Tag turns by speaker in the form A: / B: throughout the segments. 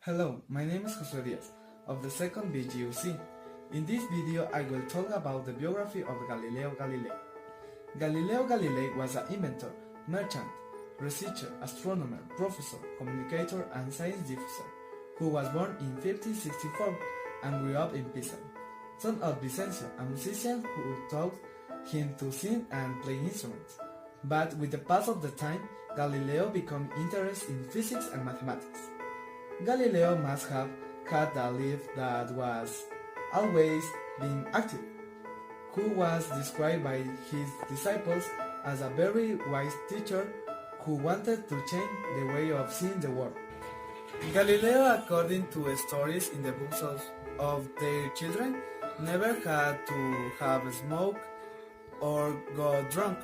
A: Hello, my name is Josué Díaz of the second BGUC. In this video I will talk about the biography of Galileo Galilei. Galileo Galilei was an inventor, merchant, researcher, astronomer, professor, communicator and science diffuser who was born in 1564 and grew up in Pisa. Son of Vicencio, a musician who taught him to sing and play instruments. But with the pass of the time, Galileo became interested in physics and mathematics. Galileo must have had a life that was always being active, who was described by his disciples as a very wise teacher who wanted to change the way of seeing the world. Galileo, according to stories in the books of their children, never had to have smoked or got drunk.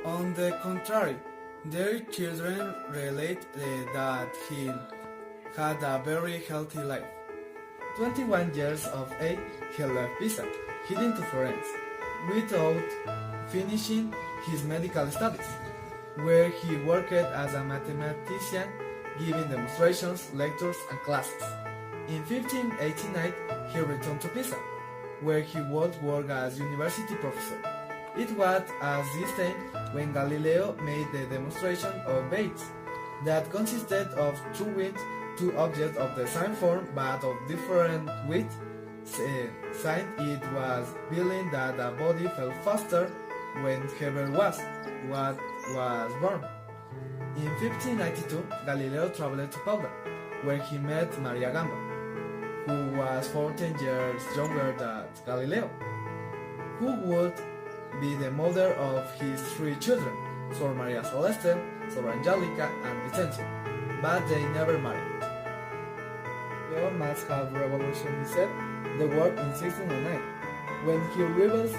A: On the contrary, their children relate that he had a very healthy life. 21 years of age, he left Pisa, heading to Florence, without finishing his medical studies, where he worked as a mathematician, giving demonstrations, lectures, and classes. In 1589, he returned to Pisa, where he would work as university professor. It was at this time when Galileo made the demonstration of weights that consisted of two objects of the same form but of different weight. Since it was believed that a body fell faster whenever what was born. In 1592, Galileo traveled to Padua, where he met Maria Gamba, who was 14 years younger than Galileo, who would be the mother of his three children, Sor Maria Celeste, Sor Angelica, and Vicencio, but they never married. Galileo must have revolutionized the world in 1609, when he reveals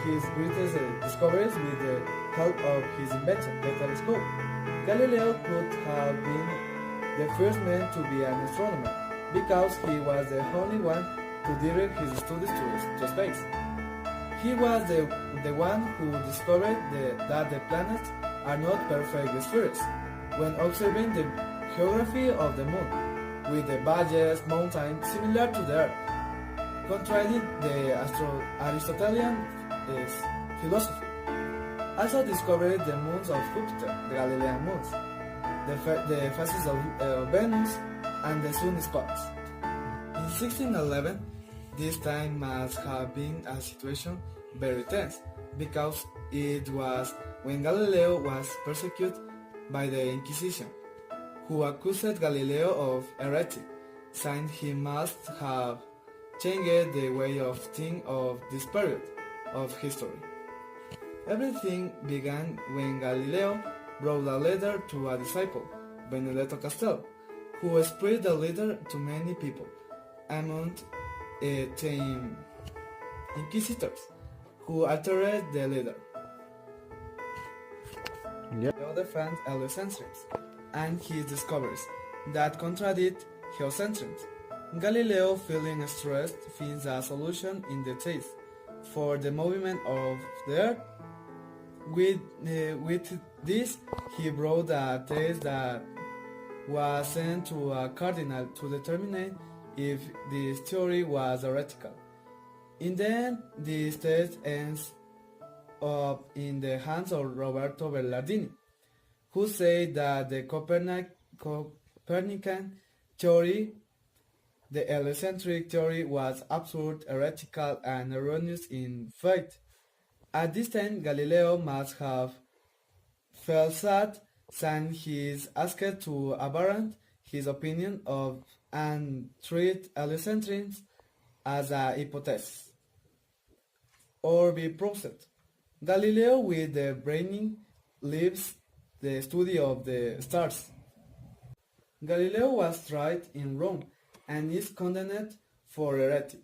A: his greatest discoveries with the help of his invention, the telescope. Galileo could have been the first man to be an astronomer, because he was the only one to direct his studies to space. He was the one who discovered that the planets are not perfect spheres when observing the geography of the moon, with the vast mountains similar to the Earth, contradicting the Aristotelian philosophy. Also discovered the moons of Jupiter, the Galilean moons, the phases of Venus, and the sun spots. In 1611, this time must have been a situation very tense, because it was when Galileo was persecuted by the Inquisition, who accused Galileo of heresy, since he must have changed the way of thinking of this period of history. Everything began when Galileo wrote a letter to a disciple, Benedetto Castello, who spread the letter to many people, among the inquisitors, who altered the letter. Galileo defends heliocentrism and his discoveries that contradict geocentrism. Galileo, feeling stressed, finds a solution in the test for the movement of the Earth. With this, he wrote a test that was sent to a cardinal to determine if this theory was heretical. In the end, this test ends up in the hands of Roberto Bellardini, who said that the Copernican theory, the heliocentric theory, was absurd, heretical, and erroneous in faith. At this time, Galileo must have felt sad, since he is asked to abandon his opinion of and treat heliocentrism as a hypothesis or be proved. Galileo, with the brain, leaves the study of the stars. Galileo was tried in Rome and is condemned for heresy,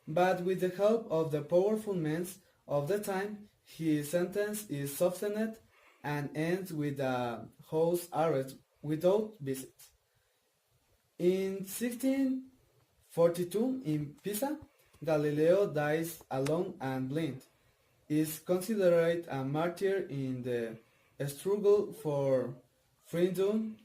A: but with the help of the powerful men of the time, his sentence is softened and ends with a house arrest without visit. In 1642, in Pisa, Galileo dies alone and blind. He is considered a martyr in the struggle for freedom